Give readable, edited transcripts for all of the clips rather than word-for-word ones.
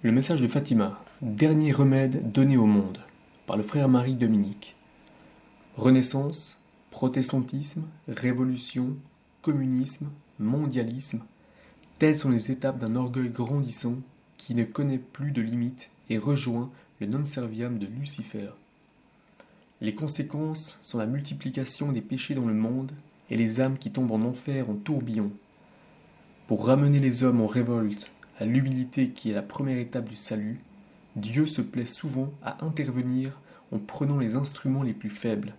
Le message de Fatima, dernier remède donné au monde, par le frère Marie-Dominique. Renaissance, protestantisme, révolution, communisme, mondialisme, telles sont les étapes d'un orgueil grandissant qui ne connaît plus de limites et rejoint le non serviam de Lucifer. Les conséquences sont la multiplication des péchés dans le monde et les âmes qui tombent en enfer en tourbillon. Pour ramener les hommes en révolte à l'humilité qui est la première étape du salut, Dieu se plaît souvent à intervenir en prenant les instruments les plus faibles,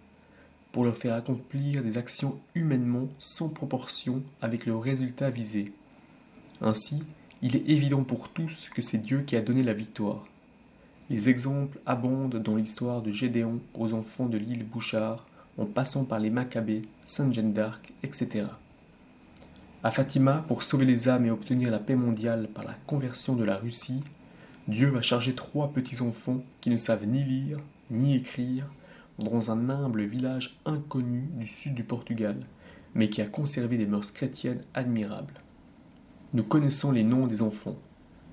pour leur faire accomplir des actions humainement sans proportion avec le résultat visé. Ainsi, il est évident pour tous que c'est Dieu qui a donné la victoire. Les exemples abondent dans l'histoire de Gédéon aux enfants de l'île Bouchard, en passant par les Maccabées, Sainte Jeanne d'Arc, etc. À Fatima, pour sauver les âmes et obtenir la paix mondiale par la conversion de la Russie, Dieu va charger 3 petits enfants qui ne savent ni lire ni écrire dans un humble village inconnu du sud du Portugal, mais qui a conservé des mœurs chrétiennes admirables. Nous connaissons les noms des enfants.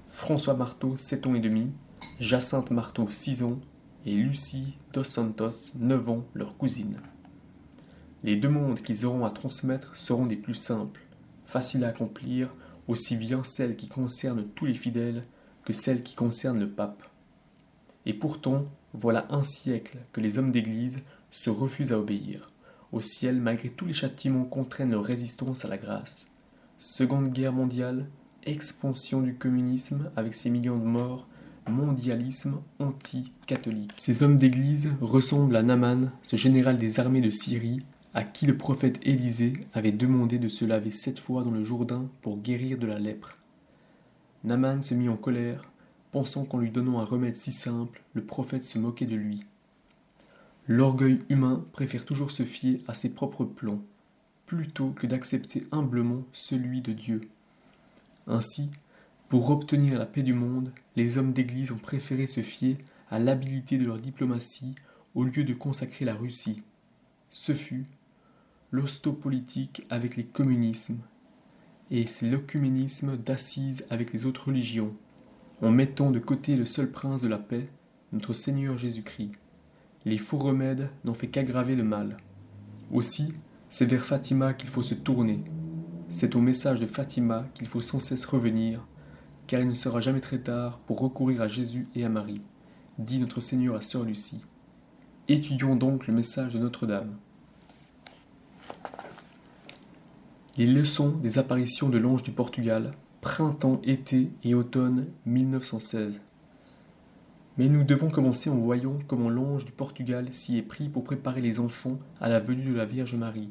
François Marteau, 7 ans et demi, Jacinthe Marteau, 6 ans, et Lucie dos Santos, 9 ans, leur cousine. Les demandes qu'ils auront à transmettre seront des plus simples, faciles à accomplir, aussi bien celles qui concernent tous les fidèles que celles qui concernent le pape. Et pourtant, voilà un siècle que les hommes d'Église se refusent à obéir au ciel malgré tous les châtiments qu'entraîne leur résistance à la grâce. Seconde Guerre mondiale, expansion du communisme avec ses millions de morts, mondialisme anti-catholique. Ces hommes d'Église ressemblent à Naaman, ce général des armées de Syrie, à qui le prophète Élisée avait demandé de se laver 7 fois dans le Jourdain pour guérir de la lèpre. Naaman se mit en colère, pensant qu'en lui donnant un remède si simple, le prophète se moquait de lui. L'orgueil humain préfère toujours se fier à ses propres plans, plutôt que d'accepter humblement celui de Dieu. Ainsi, pour obtenir la paix du monde, les hommes d'Église ont préféré se fier à l'habileté de leur diplomatie au lieu de consacrer la Russie. Ce fut l'ostopolitique avec les communismes, et c'est l'œcuménisme d'assises avec les autres religions, en mettant de côté le seul prince de la paix, notre Seigneur Jésus-Christ. Les faux remèdes n'ont fait qu'aggraver le mal. Aussi, c'est vers Fatima qu'il faut se tourner. C'est au message de Fatima qu'il faut sans cesse revenir, car il ne sera jamais très tard pour recourir à Jésus et à Marie, dit notre Seigneur à Sœur Lucie. Étudions donc le message de Notre-Dame. Les leçons des apparitions de l'ange du Portugal, printemps, été et automne 1916. Mais nous devons commencer en voyant comment l'ange du Portugal s'y est pris pour préparer les enfants à la venue de la Vierge Marie.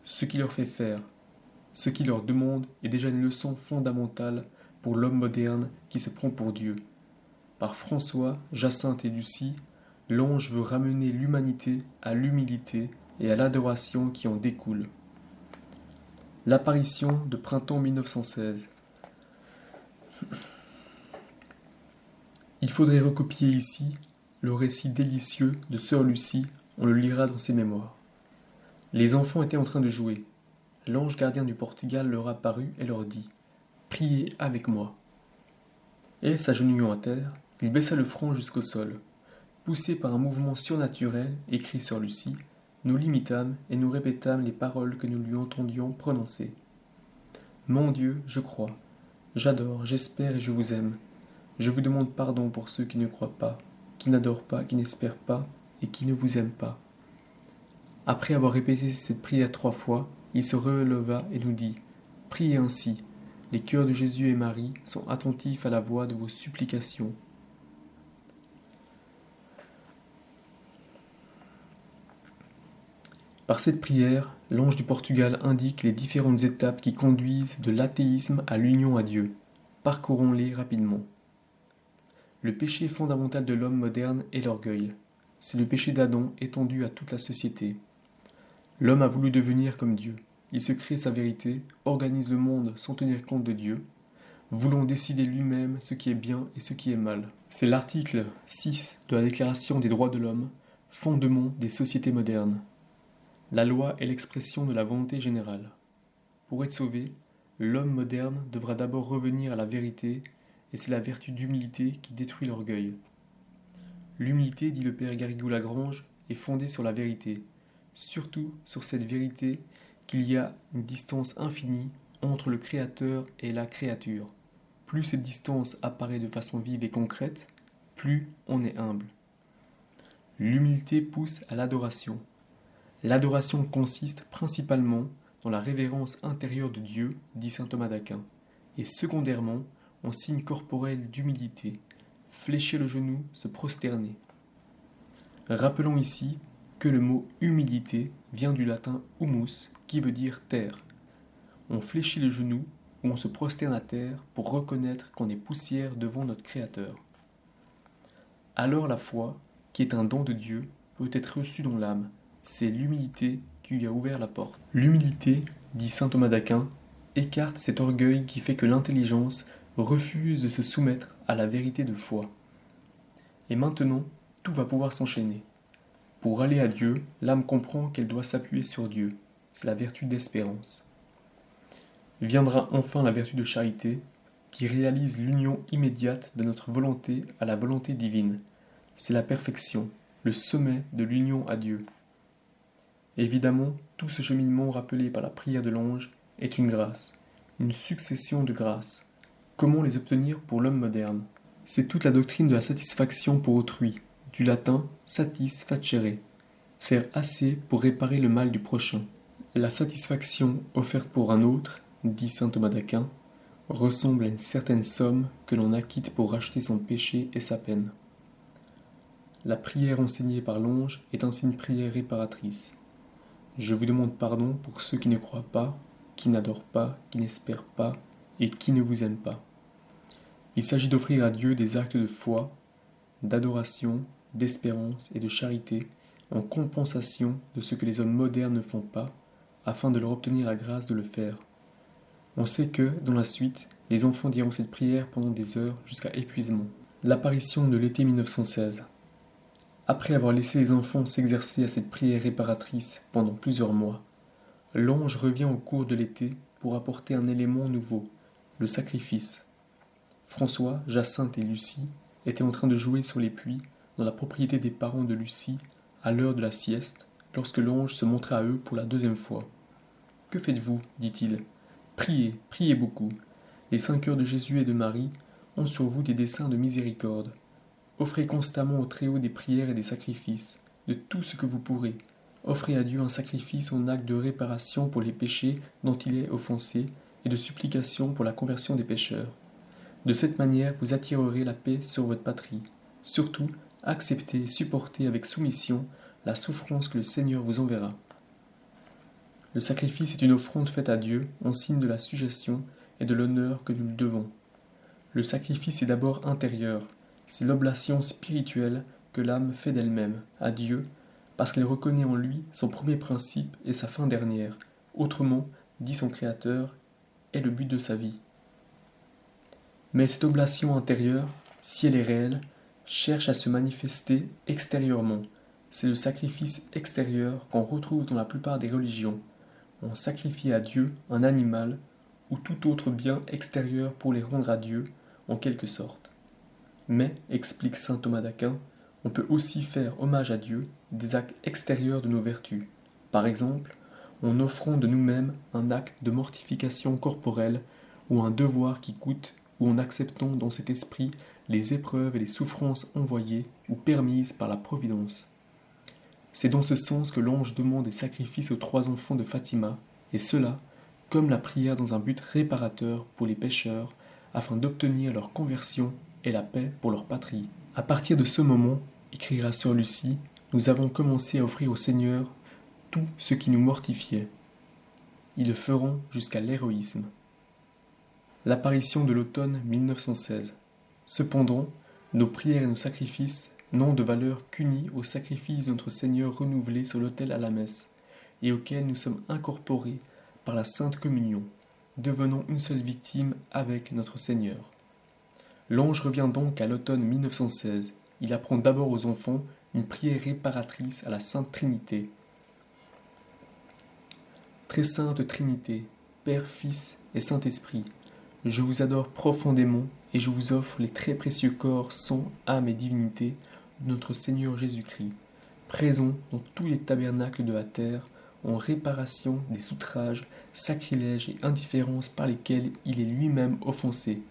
Ce qu'il leur fait faire, ce qu'il leur demande est déjà une leçon fondamentale pour l'homme moderne qui se prend pour Dieu. Par François, Jacinthe et Lucie, l'ange veut ramener l'humanité à l'humilité et à l'adoration qui en découle. L'apparition de printemps 1916. Il faudrait recopier ici le récit délicieux de Sœur Lucie, on le lira dans ses mémoires. Les enfants étaient en train de jouer. L'ange gardien du Portugal leur apparut et leur dit « Priez avec moi ». Et, s'agenouillant à terre, il baissa le front jusqu'au sol. Poussé par un mouvement surnaturel, écrit Sœur Lucie, nous l'imitâmes et nous répétâmes les paroles que nous lui entendions prononcer. Mon Dieu, je crois, j'adore, j'espère et je vous aime. Je vous demande pardon pour ceux qui ne croient pas, qui n'adorent pas, qui n'espèrent pas et qui ne vous aiment pas. Après avoir répété cette prière 3 fois, il se releva et nous dit « Priez ainsi, les cœurs de Jésus et Marie sont attentifs à la voix de vos supplications. » Par cette prière, l'ange du Portugal indique les différentes étapes qui conduisent de l'athéisme à l'union à Dieu. Parcourons-les rapidement. Le péché fondamental de l'homme moderne est l'orgueil. C'est le péché d'Adam étendu à toute la société. L'homme a voulu devenir comme Dieu. Il se crée sa vérité, organise le monde sans tenir compte de Dieu, voulant décider lui-même ce qui est bien et ce qui est mal. C'est l'article 6 de la Déclaration des droits de l'homme, fondement des sociétés modernes. La loi est l'expression de la volonté générale. Pour être sauvé, l'homme moderne devra d'abord revenir à la vérité et c'est la vertu d'humilité qui détruit l'orgueil. L'humilité, dit le père Garrigou-Lagrange, est fondée sur la vérité, surtout sur cette vérité qu'il y a une distance infinie entre le Créateur et la créature. Plus cette distance apparaît de façon vive et concrète, plus on est humble. L'humilité pousse à l'adoration. L'adoration consiste principalement dans la révérence intérieure de Dieu, dit saint Thomas d'Aquin, et secondairement en signe corporel d'humilité, fléchir le genou, se prosterner. Rappelons ici que le mot humilité vient du latin humus, qui veut dire terre. On fléchit le genou ou on se prosterne à terre pour reconnaître qu'on est poussière devant notre Créateur. Alors la foi, qui est un don de Dieu, peut être reçue dans l'âme. C'est l'humilité qui lui a ouvert la porte. L'humilité, dit saint Thomas d'Aquin, écarte cet orgueil qui fait que l'intelligence refuse de se soumettre à la vérité de foi. Et maintenant, tout va pouvoir s'enchaîner. Pour aller à Dieu, l'âme comprend qu'elle doit s'appuyer sur Dieu. C'est la vertu d'espérance. Viendra enfin la vertu de charité, qui réalise l'union immédiate de notre volonté à la volonté divine. C'est la perfection, le sommet de l'union à Dieu. Évidemment, tout ce cheminement rappelé par la prière de l'ange est une grâce, une succession de grâces. Comment les obtenir pour l'homme moderne? C'est toute la doctrine de la satisfaction pour autrui, du latin satis facere, faire assez pour réparer le mal du prochain. La satisfaction offerte pour un autre, dit saint Thomas d'Aquin, ressemble à une certaine somme que l'on acquitte pour racheter son péché et sa peine. La prière enseignée par l'ange est ainsi une prière réparatrice. Je vous demande pardon pour ceux qui ne croient pas, qui n'adorent pas, qui n'espèrent pas et qui ne vous aiment pas. Il s'agit d'offrir à Dieu des actes de foi, d'adoration, d'espérance et de charité en compensation de ce que les hommes modernes ne font pas, afin de leur obtenir la grâce de le faire. On sait que, dans la suite, les enfants diront cette prière pendant des heures jusqu'à épuisement. L'apparition de l'été 1916. Après avoir laissé les enfants s'exercer à cette prière réparatrice pendant plusieurs mois, l'ange revient au cours de l'été pour apporter un élément nouveau, le sacrifice. François, Jacinthe et Lucie étaient en train de jouer sur les puits dans la propriété des parents de Lucie à l'heure de la sieste, lorsque l'ange se montra à eux pour la deuxième fois. « Que faites-vous » dit-il. « Priez, priez beaucoup. Les 5 heures de Jésus et de Marie ont sur vous des desseins de miséricorde. Offrez constamment au Très-Haut des prières et des sacrifices, de tout ce que vous pourrez. Offrez à Dieu un sacrifice en acte de réparation pour les péchés dont il est offensé et de supplication pour la conversion des pécheurs. De cette manière, vous attirerez la paix sur votre patrie. Surtout, acceptez et supportez avec soumission la souffrance que le Seigneur vous enverra. » Le sacrifice est une offrande faite à Dieu en signe de la sujétion et de l'honneur que nous lui devons. Le sacrifice est d'abord intérieur, c'est l'oblation spirituelle que l'âme fait d'elle-même à Dieu parce qu'elle reconnaît en lui son premier principe et sa fin dernière, autrement, dit son Créateur, est le but de sa vie. Mais cette oblation intérieure, si elle est réelle, cherche à se manifester extérieurement. C'est le sacrifice extérieur qu'on retrouve dans la plupart des religions. On sacrifie à Dieu un animal ou tout autre bien extérieur pour les rendre à Dieu, en quelque sorte. Mais, explique saint Thomas d'Aquin, on peut aussi faire hommage à Dieu des actes extérieurs de nos vertus. Par exemple, en offrant de nous-mêmes un acte de mortification corporelle ou un devoir qui coûte, ou en acceptant dans cet esprit les épreuves et les souffrances envoyées ou permises par la Providence. C'est dans ce sens que l'ange demande des sacrifices aux 3 enfants de Fatima, et cela, comme la prière dans un but réparateur pour les pécheurs, afin d'obtenir leur conversion et la paix pour leur patrie. À partir de ce moment, écrira sœur Lucie, nous avons commencé à offrir au Seigneur tout ce qui nous mortifiait. Ils le feront jusqu'à l'héroïsme. L'apparition de l'automne 1916. Cependant, nos prières et nos sacrifices n'ont de valeur qu'unis au sacrifice de notre Seigneur renouvelé sur l'autel à la messe, et auquel nous sommes incorporés par la Sainte Communion, devenant une seule victime avec notre Seigneur. L'ange revient donc à l'automne 1916. Il apprend d'abord aux enfants une prière réparatrice à la Sainte Trinité. Très Sainte Trinité, Père, Fils et Saint-Esprit, je vous adore profondément et je vous offre les très précieux corps, sang, âme et divinité de notre Seigneur Jésus-Christ, présent dans tous les tabernacles de la terre, en réparation des outrages, sacrilèges et indifférences par lesquels il est lui-même offensé,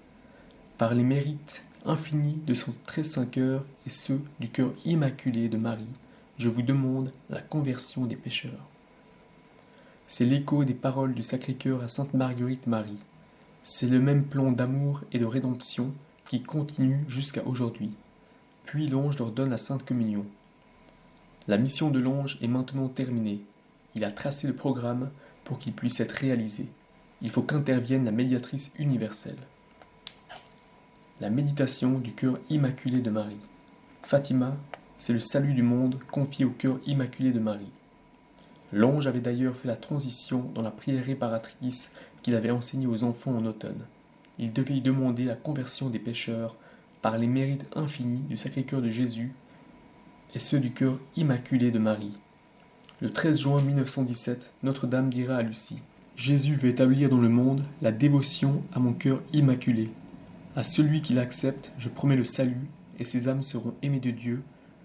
par les mérites infinis de son très saint cœur et ceux du cœur immaculé de Marie, je vous demande la conversion des pécheurs. C'est l'écho des paroles du Sacré-Cœur à Sainte Marguerite Marie. C'est le même plan d'amour et de rédemption qui continue jusqu'à aujourd'hui. Puis l'ange leur donne la Sainte Communion. La mission de l'ange est maintenant terminée. Il a tracé le programme pour qu'il puisse être réalisé. Il faut qu'intervienne la médiatrice universelle. La méditation du cœur immaculé de Marie. Fatima, c'est le salut du monde confié au cœur immaculé de Marie. L'ange avait d'ailleurs fait la transition dans la prière réparatrice qu'il avait enseignée aux enfants en automne. Il devait y demander la conversion des pécheurs par les mérites infinis du Sacré-Cœur de Jésus et ceux du cœur immaculé de Marie. Le 13 juin 1917, Notre-Dame dira à Lucie : « Jésus veut établir dans le monde la dévotion à mon cœur immaculé. À celui qui l'accepte, je promets le salut, et ses âmes seront aimées de Dieu,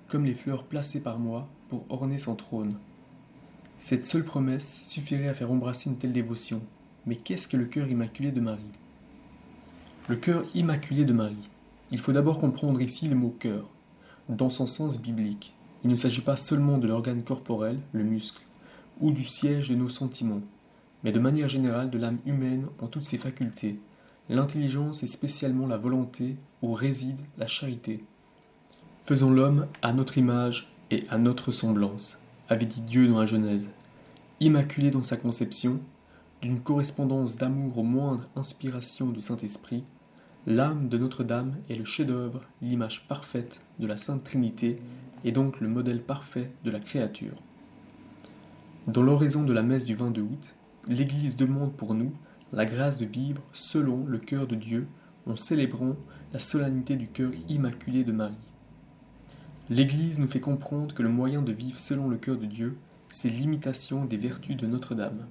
comme les fleurs placées par moi pour orner son trône. » Cette seule promesse suffirait à faire embrasser une telle dévotion. Mais qu'est-ce que le cœur immaculé de Marie ? Le cœur immaculé de Marie. Il faut d'abord comprendre ici le mot cœur, dans son sens biblique. Il ne s'agit pas seulement de l'organe corporel, le muscle, ou du siège de nos sentiments, mais de manière générale de l'âme humaine en toutes ses facultés, l'intelligence et spécialement la volonté où réside la charité. Faisons l'homme à notre image et à notre semblance, avait dit Dieu dans la Genèse. Immaculé dans sa conception, d'une correspondance d'amour aux moindres inspirations du Saint-Esprit, l'âme de Notre-Dame est le chef-d'œuvre, l'image parfaite de la Sainte Trinité et donc le modèle parfait de la créature. Dans l'oraison de la messe du 22 août, l'Église demande pour nous la grâce de vivre selon le cœur de Dieu en célébrant la solennité du cœur immaculé de Marie. L'Église nous fait comprendre que le moyen de vivre selon le cœur de Dieu, c'est l'imitation des vertus de Notre-Dame.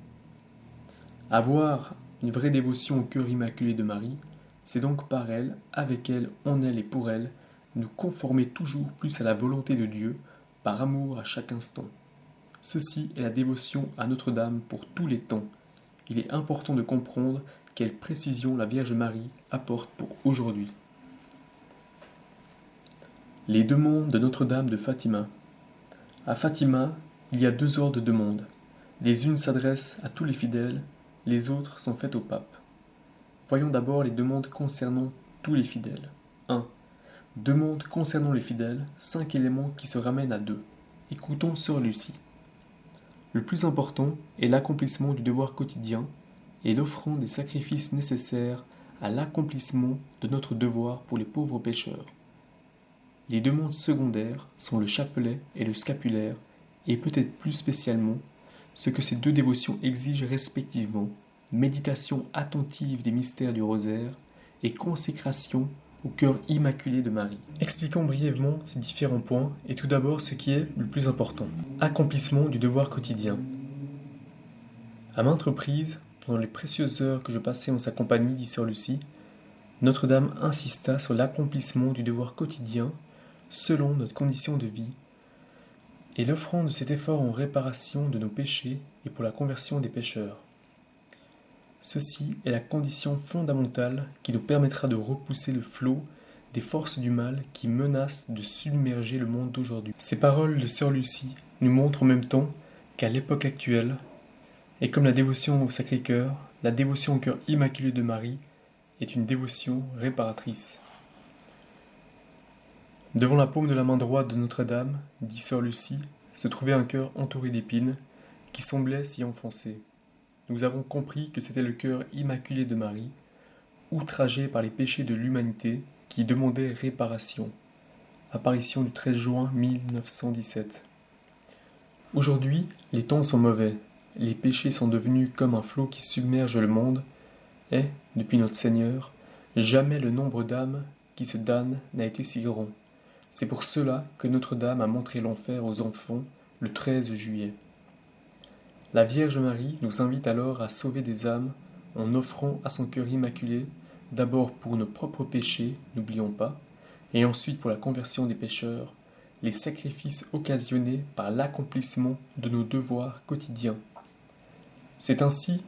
Avoir une vraie dévotion au cœur immaculé de Marie, c'est donc par elle, avec elle, en elle et pour elle, nous conformer toujours plus à la volonté de Dieu, par amour à chaque instant. Ceci est la dévotion à Notre-Dame pour tous les temps. Il est important de comprendre quelle précision la Vierge Marie apporte pour aujourd'hui. Les demandes de Notre-Dame de Fatima. À Fatima, il y a deux ordres de demandes. Les unes s'adressent à tous les fidèles, les autres sont faites au pape. Voyons d'abord les demandes concernant tous les fidèles. 1. Demande concernant les fidèles, 5 éléments qui se ramènent à 2. Écoutons Sœur Lucie. Le plus important est l'accomplissement du devoir quotidien et l'offrande des sacrifices nécessaires à l'accomplissement de notre devoir pour les pauvres pécheurs. Les demandes secondaires sont le chapelet et le scapulaire, et peut-être plus spécialement, ce que ces deux dévotions exigent respectivement, méditation attentive des mystères du rosaire et consécration au cœur immaculé de Marie. Expliquons brièvement ces différents points, et tout d'abord ce qui est le plus important. Accomplissement du devoir quotidien. À maintes reprises, pendant les précieuses heures que je passais en sa compagnie, dit Sœur Lucie, Notre-Dame insista sur l'accomplissement du devoir quotidien selon notre condition de vie, et l'offrande de cet effort en réparation de nos péchés et pour la conversion des pécheurs. Ceci est la condition fondamentale qui nous permettra de repousser le flot des forces du mal qui menacent de submerger le monde d'aujourd'hui. Ces paroles de Sœur Lucie nous montrent en même temps qu'à l'époque actuelle, et comme la dévotion au Sacré-Cœur, la dévotion au cœur immaculé de Marie est une dévotion réparatrice. Devant la paume de la main droite de Notre-Dame, dit Sœur Lucie, se trouvait un cœur entouré d'épines qui semblait s'y enfoncer. Nous avons compris que c'était le cœur immaculé de Marie, outragé par les péchés de l'humanité, qui demandait réparation. Apparition du 13 juin 1917. Aujourd'hui, les temps sont mauvais, les péchés sont devenus comme un flot qui submerge le monde, et, depuis notre Seigneur, jamais le nombre d'âmes qui se damnent n'a été si grand. C'est pour cela que Notre-Dame a montré l'enfer aux enfants le 13 juillet. La Vierge Marie nous invite alors à sauver des âmes en offrant à son cœur immaculé d'abord pour nos propres péchés, n'oublions pas, et ensuite pour la conversion des pécheurs, les sacrifices occasionnés par l'accomplissement de nos devoirs quotidiens. C'est ainsi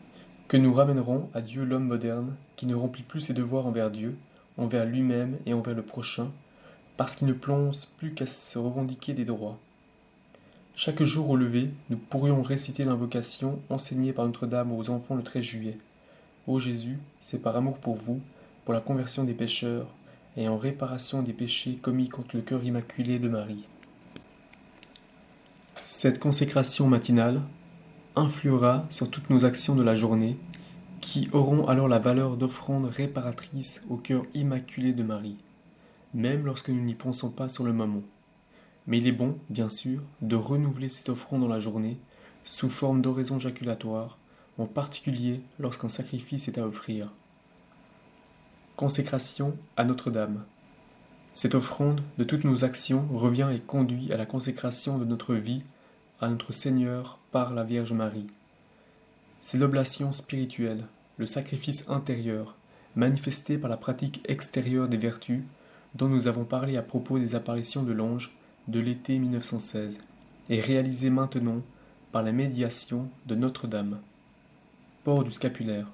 que nous ramènerons à Dieu l'homme moderne qui ne remplit plus ses devoirs envers Dieu, envers lui-même et envers le prochain, parce qu'il ne pense plus qu'à se revendiquer des droits. Chaque jour au lever, nous pourrions réciter l'invocation enseignée par Notre-Dame aux enfants le 13 juillet. Ô Jésus, c'est par amour pour vous, pour la conversion des pécheurs, et en réparation des péchés commis contre le cœur immaculé de Marie. Cette consécration matinale influera sur toutes nos actions de la journée, qui auront alors la valeur d'offrande réparatrice au cœur immaculé de Marie, même lorsque nous n'y pensons pas sur le moment. Mais il est bon, bien sûr, de renouveler cette offrande dans la journée, sous forme d'oraison jaculatoire, en particulier lorsqu'un sacrifice est à offrir. Consécration à Notre-Dame. Cette offrande de toutes nos actions revient et conduit à la consécration de notre vie à notre Seigneur par la Vierge Marie. C'est l'oblation spirituelle, le sacrifice intérieur, manifesté par la pratique extérieure des vertus, dont nous avons parlé à propos des apparitions de l'ange de l'été 1916, et réalisé maintenant par la médiation de Notre-Dame. Port du scapulaire.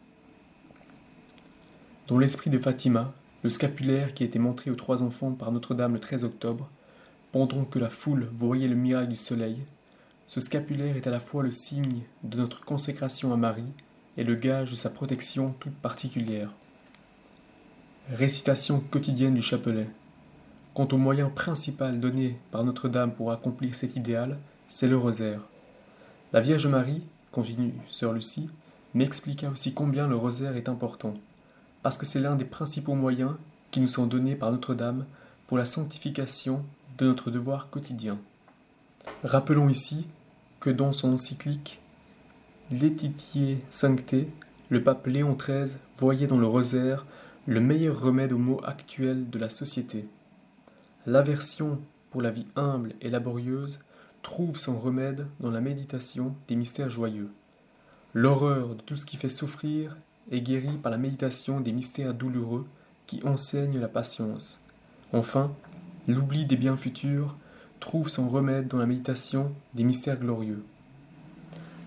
Dans l'esprit de Fatima, le scapulaire qui a été montré aux 3 enfants par Notre-Dame le 13 octobre, pendant que la foule voyait le miracle du soleil, ce scapulaire est à la fois le signe de notre consécration à Marie et le gage de sa protection toute particulière. Récitation quotidienne du chapelet. Quant au moyen principal donné par Notre-Dame pour accomplir cet idéal, c'est le rosaire. La Vierge Marie, continue sœur Lucie, m'expliqua aussi combien le rosaire est important, parce que c'est l'un des principaux moyens qui nous sont donnés par Notre-Dame pour la sanctification de notre devoir quotidien. Rappelons ici que dans son encyclique Laetitiae Sanctae, le pape Léon XIII voyait dans le rosaire le meilleur remède aux maux actuels de la société. L'aversion pour la vie humble et laborieuse trouve son remède dans la méditation des mystères joyeux. L'horreur de tout ce qui fait souffrir est guérie par la méditation des mystères douloureux qui enseignent la patience. Enfin, l'oubli des biens futurs trouve son remède dans la méditation des mystères glorieux.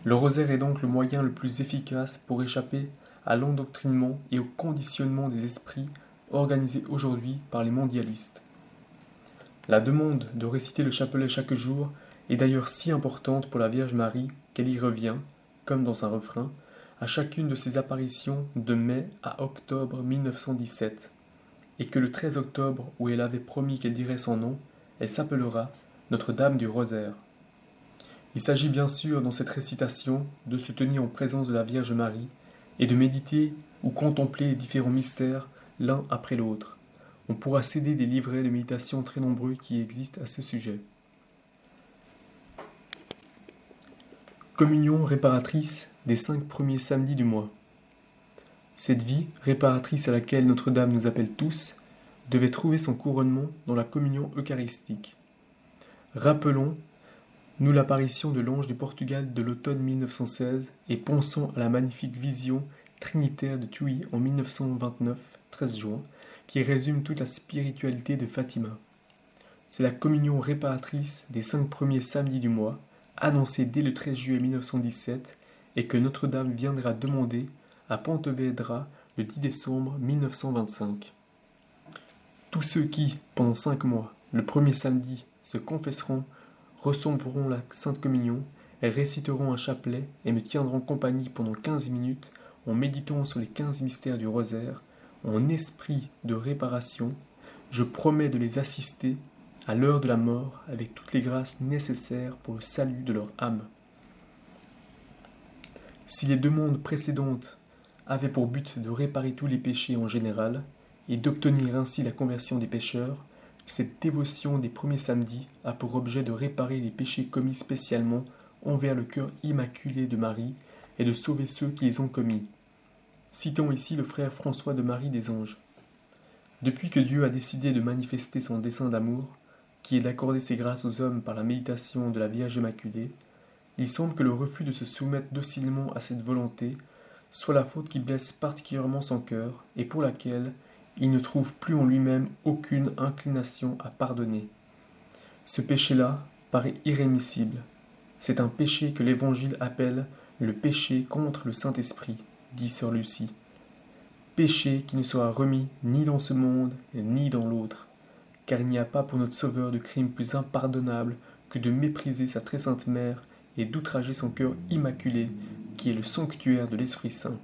Le rosaire est donc le moyen le plus efficace pour échapper à l'endoctrinement et au conditionnement des esprits organisés aujourd'hui par les mondialistes. La demande de réciter le chapelet chaque jour est d'ailleurs si importante pour la Vierge Marie qu'elle y revient, comme dans un refrain, à chacune de ses apparitions de mai à octobre 1917, et que le 13 octobre, où elle avait promis qu'elle dirait son nom, elle s'appellera Notre-Dame du Rosaire. Il s'agit bien sûr dans cette récitation de se tenir en présence de la Vierge Marie et de méditer ou contempler les différents mystères l'un après l'autre. On pourra céder des livrets de méditation très nombreux qui existent à ce sujet. Communion réparatrice des 5 premiers samedis du mois. Cette vie réparatrice à laquelle Notre-Dame nous appelle tous devait trouver son couronnement dans la communion eucharistique. Rappelons-nous l'apparition de l'ange du Portugal de l'automne 1916 et pensons à la magnifique vision trinitaire de Tuy en 1929, 13 juin, qui résume toute la spiritualité de Fatima. C'est la communion réparatrice des 5 premiers samedis du mois, annoncée dès le 13 juillet 1917 et que Notre-Dame viendra demander à Pontevedra le 10 décembre 1925. Tous ceux qui, pendant 5 mois, le premier samedi, se confesseront, recevront la Sainte Communion, et réciteront un chapelet et me tiendront compagnie pendant 15 minutes en méditant sur les 15 mystères du rosaire, en esprit de réparation, je promets de les assister à l'heure de la mort avec toutes les grâces nécessaires pour le salut de leur âme. Si les demandes précédentes avaient pour but de réparer tous les péchés en général et d'obtenir ainsi la conversion des pécheurs, cette dévotion des premiers samedis a pour objet de réparer les péchés commis spécialement envers le cœur immaculé de Marie et de sauver ceux qui les ont commis. Citons ici le frère François de Marie des Anges. Depuis que Dieu a décidé de manifester son dessein d'amour, qui est d'accorder ses grâces aux hommes par la méditation de la Vierge Immaculée, il semble que le refus de se soumettre docilement à cette volonté soit la faute qui blesse particulièrement son cœur et pour laquelle il ne trouve plus en lui-même aucune inclination à pardonner. Ce péché-là paraît irrémissible. C'est un péché que l'Évangile appelle le péché contre le Saint-Esprit, dit sœur Lucie. Péché qui ne sera remis ni dans ce monde ni dans l'autre, car il n'y a pas pour notre Sauveur de crime plus impardonnable que de mépriser sa très sainte mère et d'outrager son cœur immaculé, qui est le sanctuaire de l'Esprit Saint.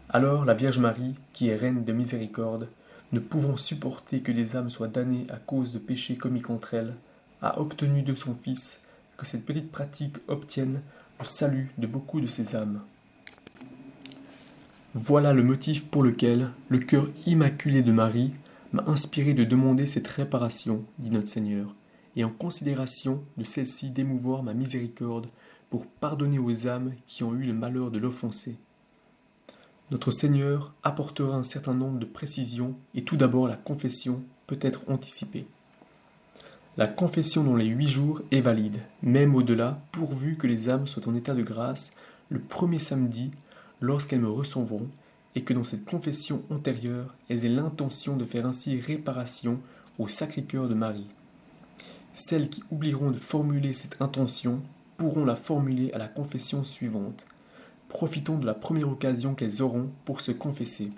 Alors la Vierge Marie, qui est reine de miséricorde, ne pouvant supporter que des âmes soient damnées à cause de péchés commis contre elle, a obtenu de son Fils que cette petite pratique obtienne le salut de beaucoup de ces âmes. Voilà le motif pour lequel le cœur immaculé de Marie m'a inspiré de demander cette réparation, dit notre Seigneur, et en considération de celle-ci d'émouvoir ma miséricorde pour pardonner aux âmes qui ont eu le malheur de l'offenser. Notre Seigneur apportera un certain nombre de précisions et tout d'abord la confession peut être anticipée. La confession dans les 8 jours est valide, même au-delà, pourvu que les âmes soient en état de grâce le premier samedi lorsqu'elles me recevront et que dans cette confession antérieure, elles aient l'intention de faire ainsi réparation au Sacré-Cœur de Marie. Celles qui oublieront de formuler cette intention pourront la formuler à la confession suivante. Profitons de la première occasion qu'elles auront pour se confesser.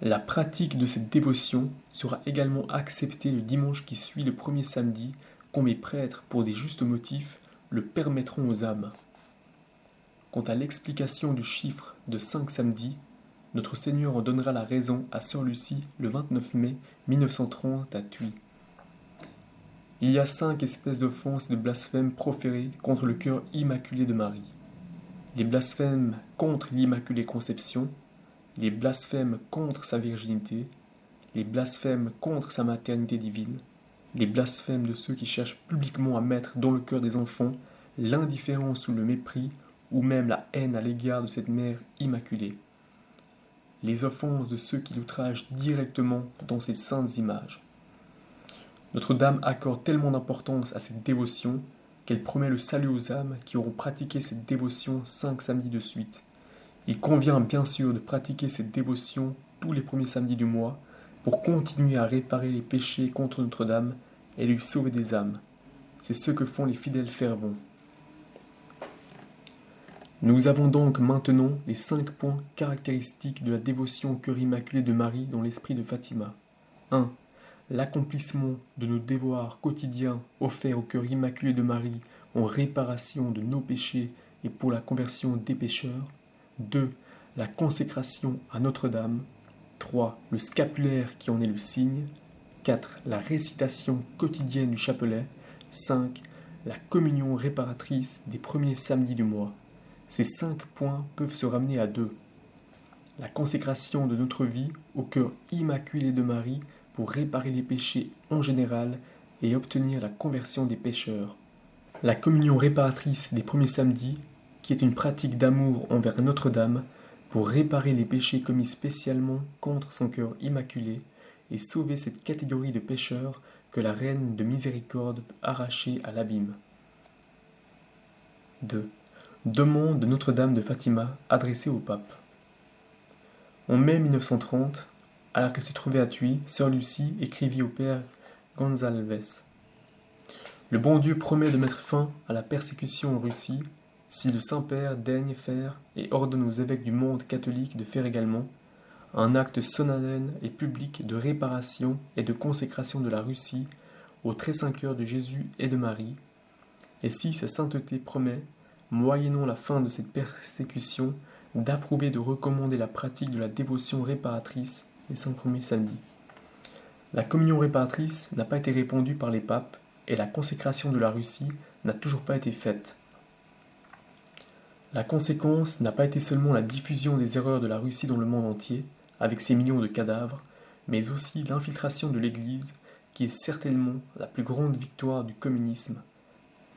La pratique de cette dévotion sera également acceptée le dimanche qui suit le premier samedi, quand mes prêtres, pour des justes motifs, le permettront aux âmes. Quant à l'explication du chiffre de 5 samedis, notre Seigneur en donnera la raison à sœur Lucie le 29 mai 1930 à Thuy. Il y a 5 espèces d'offenses et de blasphèmes proférés contre le cœur immaculé de Marie. Les blasphèmes contre l'Immaculée Conception, les blasphèmes contre sa virginité, les blasphèmes contre sa maternité divine, les blasphèmes de ceux qui cherchent publiquement à mettre dans le cœur des enfants l'indifférence ou le mépris, ou même la haine à l'égard de cette mère immaculée, les offenses de ceux qui l'outragent directement dans ces saintes images. Notre-Dame accorde tellement d'importance à cette dévotion qu'elle promet le salut aux âmes qui auront pratiqué cette dévotion 5 samedis de suite. Il convient bien sûr de pratiquer cette dévotion tous les premiers samedis du mois pour continuer à réparer les péchés contre Notre-Dame et lui sauver des âmes. C'est ce que font les fidèles fervents. Nous avons donc maintenant les 5 points caractéristiques de la dévotion au cœur immaculé de Marie dans l'esprit de Fatima. 1. L'accomplissement de nos devoirs quotidiens offerts au cœur immaculé de Marie en réparation de nos péchés et pour la conversion des pécheurs. 2. La consécration à Notre-Dame. 3. Le scapulaire qui en est le signe. 4. La récitation quotidienne du chapelet. 5. La communion réparatrice des premiers samedis du mois. Ces 5 points peuvent se ramener à 2. La consécration de notre vie au cœur immaculé de Marie pour réparer les péchés en général et obtenir la conversion des pécheurs. La communion réparatrice des premiers samedis, qui est une pratique d'amour envers Notre-Dame pour réparer les péchés commis spécialement contre son cœur immaculé et sauver cette catégorie de pécheurs que la Reine de Miséricorde veut arracher à l'abîme. 2. Demande de Notre-Dame de Fatima adressée au pape. En mai 1930, alors qu'elle se trouvait à Thuy, sœur Lucie écrivit au père Gonzalves. Le bon Dieu promet de mettre fin à la persécution en Russie si le Saint-Père daigne faire et ordonne aux évêques du monde catholique de faire également un acte solennel et public de réparation et de consécration de la Russie au très saint cœur de Jésus et de Marie, et si sa sainteté promet, moyennant la fin de cette persécution, d'approuver et de recommander la pratique de la dévotion réparatrice les 5 premiers samedis. La communion réparatrice n'a pas été répandue par les papes et la consécration de la Russie n'a toujours pas été faite. La conséquence n'a pas été seulement la diffusion des erreurs de la Russie dans le monde entier, avec ses millions de cadavres, mais aussi l'infiltration de l'Église, qui est certainement la plus grande victoire du communisme.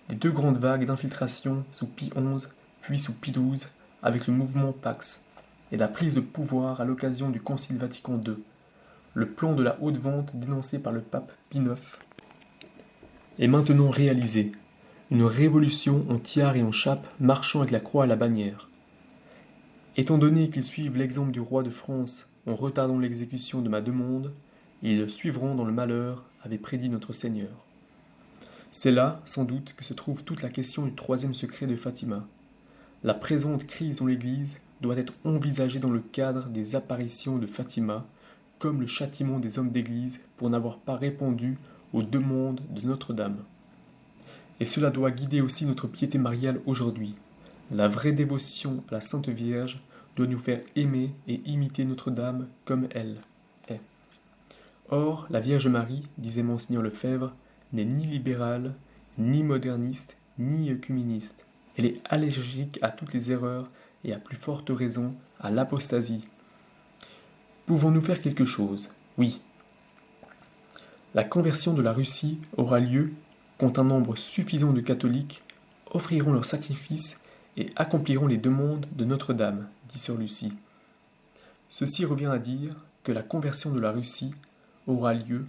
Les 2 grandes vagues d'infiltration sous Pie XI, puis sous Pie XII, avec le mouvement Pax, et la prise de pouvoir à l'occasion du Concile Vatican II, le plan de la haute vente dénoncé par le pape Pie IX, est maintenant réalisé. Une révolution en tiare et en chape marchant avec la croix à la bannière. Étant donné qu'ils suivent l'exemple du roi de France en retardant l'exécution de ma demande, ils le suivront dans le malheur, avait prédit notre Seigneur. C'est là, sans doute, que se trouve toute la question du troisième secret de Fatima. La présente crise dans l'Église doit être envisagée dans le cadre des apparitions de Fatima, comme le châtiment des hommes d'Église pour n'avoir pas répondu aux demandes de Notre-Dame. Et cela doit guider aussi notre piété mariale aujourd'hui. La vraie dévotion à la Sainte Vierge doit nous faire aimer et imiter Notre-Dame comme elle est. Or, la Vierge Marie, disait Monseigneur Lefebvre, n'est ni libérale, ni moderniste, ni œcuméniste. Elle est allergique à toutes les erreurs et à plus forte raison à l'apostasie. Pouvons-nous faire quelque chose? Oui. La conversion de la Russie aura lieu quand un nombre suffisant de catholiques offriront leurs sacrifices et accompliront les demandes de Notre-Dame, dit sœur Lucie. Ceci revient à dire que la conversion de la Russie aura lieu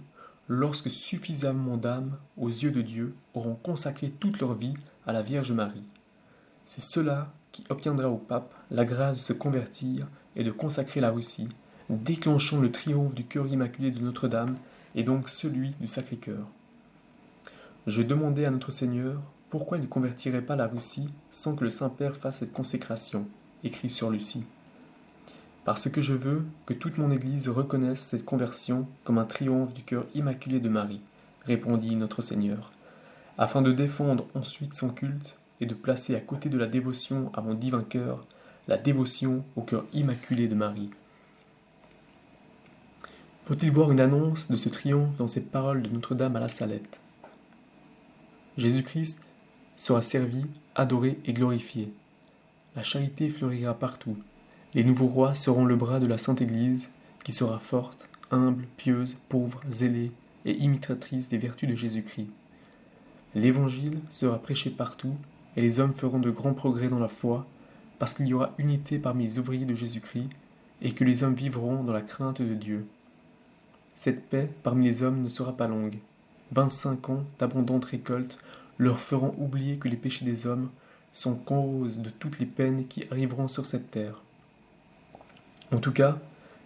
lorsque suffisamment d'âmes, aux yeux de Dieu, auront consacré toute leur vie à la Vierge Marie. C'est cela qui obtiendra au pape la grâce de se convertir et de consacrer la Russie, déclenchant le triomphe du cœur immaculé de Notre-Dame et donc celui du Sacré-Cœur. Je demandais à notre Seigneur pourquoi il ne convertirait pas la Russie sans que le Saint-Père fasse cette consécration, écrit sœur Lucie. Parce que je veux que toute mon Église reconnaisse cette conversion comme un triomphe du cœur immaculé de Marie, répondit notre Seigneur, afin de défendre ensuite son culte et de placer à côté de la dévotion à mon divin cœur, la dévotion au cœur immaculé de Marie. Faut-il voir une annonce de ce triomphe dans ces paroles de Notre-Dame à la Salette? Jésus-Christ sera servi, adoré et glorifié. La charité fleurira partout. Les nouveaux rois seront le bras de la Sainte Église, qui sera forte, humble, pieuse, pauvre, zélée et imitatrice des vertus de Jésus-Christ. L'Évangile sera prêché partout, et les hommes feront de grands progrès dans la foi, parce qu'il y aura unité parmi les ouvriers de Jésus-Christ, et que les hommes vivront dans la crainte de Dieu. Cette paix parmi les hommes ne sera pas longue. 25 ans d'abondantes récoltes leur feront oublier que les péchés des hommes sont cause de toutes les peines qui arriveront sur cette terre. En tout cas,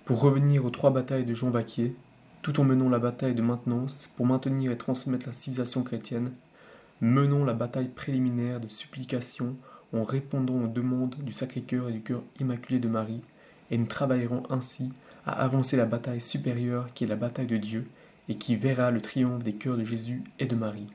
pour revenir aux 3 batailles de Jean Vaquier, tout en menant la bataille de maintenance pour maintenir et transmettre la civilisation chrétienne, menons la bataille préliminaire de supplication en répondant aux demandes du Sacré-Cœur et du cœur immaculé de Marie, et nous travaillerons ainsi à avancer la bataille supérieure qui est la bataille de Dieu et qui verra le triomphe des cœurs de Jésus et de Marie.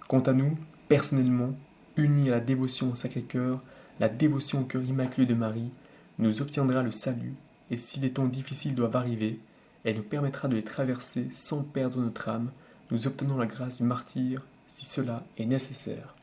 Quant à nous, personnellement, unis à la dévotion au Sacré-Cœur, la dévotion au cœur immaculé de Marie, nous obtiendra le salut, et si les temps difficiles doivent arriver, elle nous permettra de les traverser sans perdre notre âme, nous obtenant la grâce du martyre si cela est nécessaire.